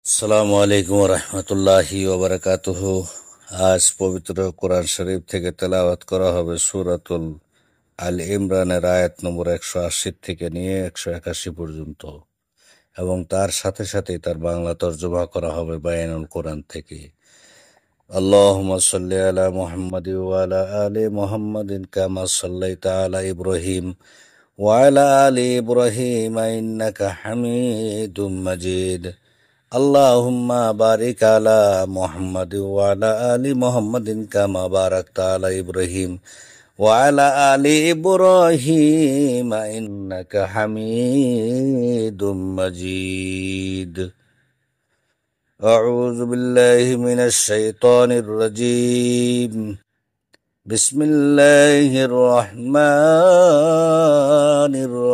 আসসালামু আলাইকুম রহমতুল্লাহি ওবরাকাতুহু। আজ পবিত্র কোরআন শরীফ থেকে তেলাওয়াত করা হবে সূরাতুল আল ইমরানের আয়াত নম্বর 180 থেকে নিয়ে 181 পর্যন্ত, এবং তার সাথে সাথে তার বাংলা তর্জমা করা হবে বায়ানুল কোরআন থেকে। আল্লাহুম্মা সাল্লি আলা মুহাম্মাদি ওয়া আলা আলি মুহাম্মাদিন কামা সাল্লাইতা আলা ইব্রাহিম ওয়া আলা আলি ইব্রাহিম ইন্নাকা হামিদুম মাজিদ। আল্লাহুম্মা বারিক আলা মুহাম্মাদি ওয়া আলা আলি মুহাম্মাদিন কামা বারাকতা আলা ইব্রাহিম ওয়া আলা আলি ইব্রাহিম ইন্নাকা হামিদুম মাজিদ। আউযু বিল্লাহি মিনাশ শাইতানির রাজীম। বিসমিল্লাহির রহমানির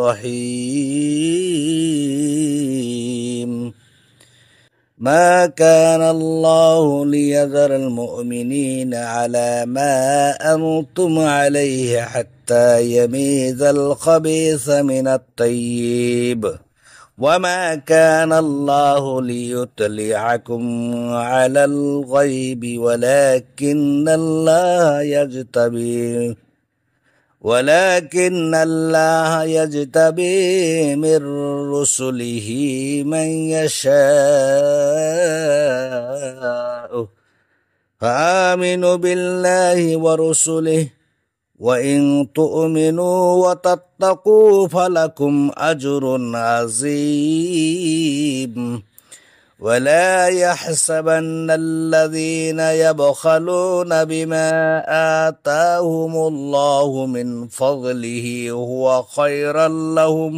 রহিম। ما كان الله ليذر المؤمنين على ما أنتم عليه حتى يميز الخبيث من الطيب وما كان الله ليطلعكم على الغيب ولكن الله يجتبي من رسله من يشاء فآمنوا بالله ورسله وإن تؤمنوا وتتقوا فلكم أجر عظيم ولا يحسبن الذين يبخلون بما آتاهم الله من فضله هو خيرا لهم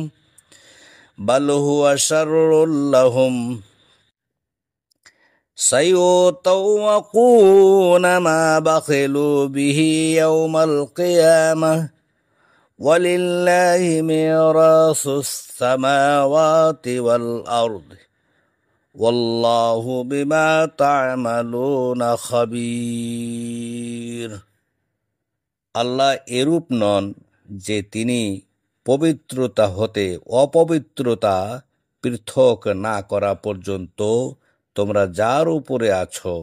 بل هو شر لهم سيطوقون ما بخلوا به يوم القيامة ولله ميراث السماوات والأرض والله بما تعملون خبير। আল্লাহ এরূপ নন যে তিনি পবিত্রতা হতে অপবিত্রতা পৃথক না করা পর্যন্ত তোমরা যার উপরে আছো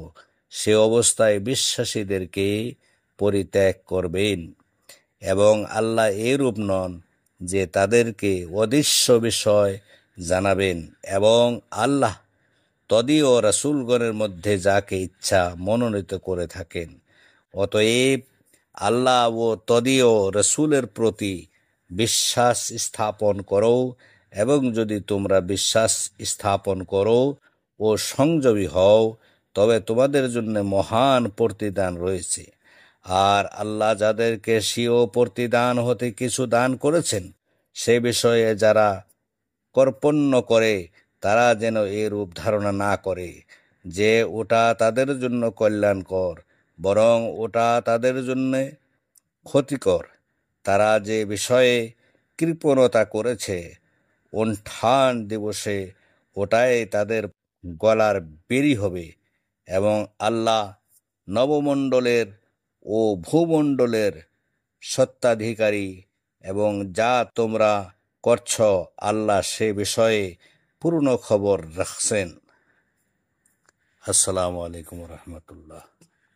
সে অবস্থায় বিশ্বাসীদেরকে পরিত্যাগ করবেন, এবং আল্লাহ এরূপ নন যে তাদেরকে অদৃশ্য বিষয় জানাবেন, এবং আল্লাহ তদীয় রাসূলগণের মধ্যে যাকে ইচ্ছা মনোনীত করে থাকেন। অতএব আল্লাহ ও তদীয় রাসূলের প্রতি বিশ্বাস স্থাপন করো, এবং যদি তোমরা বিশ্বাস স্থাপন করো ও সংযমী হও তবে তোমাদের জন্য মহান প্রতিদান রয়েছে। আর আল্লাহ যাদেরকে স্বীয় প্রতিদান হতে কিছু দান করেছেন সে বিষয়ে যারা কর্পণ্য করে তারা যেন এরূপ ধারণা না করে যে ওটা তাদের জন্য কল্যাণকর, বরং ওটা তাদের জন্য ক্ষতিকর। তারা যে বিষয়ে কৃপণতা করেছে উত্থান দিবসে ওটাই তাদের গলার বেরি হবে, এবং আল্লাহ নবমণ্ডলের ও ভূমণ্ডলের সত্ত্বাধিকারী, এবং যা তোমরা করছ আল্লাহ সে বিষয়ে পূর্ণ খবর রাখছেন। আসসালামু আলাইকুম রহমতুল্লাহ।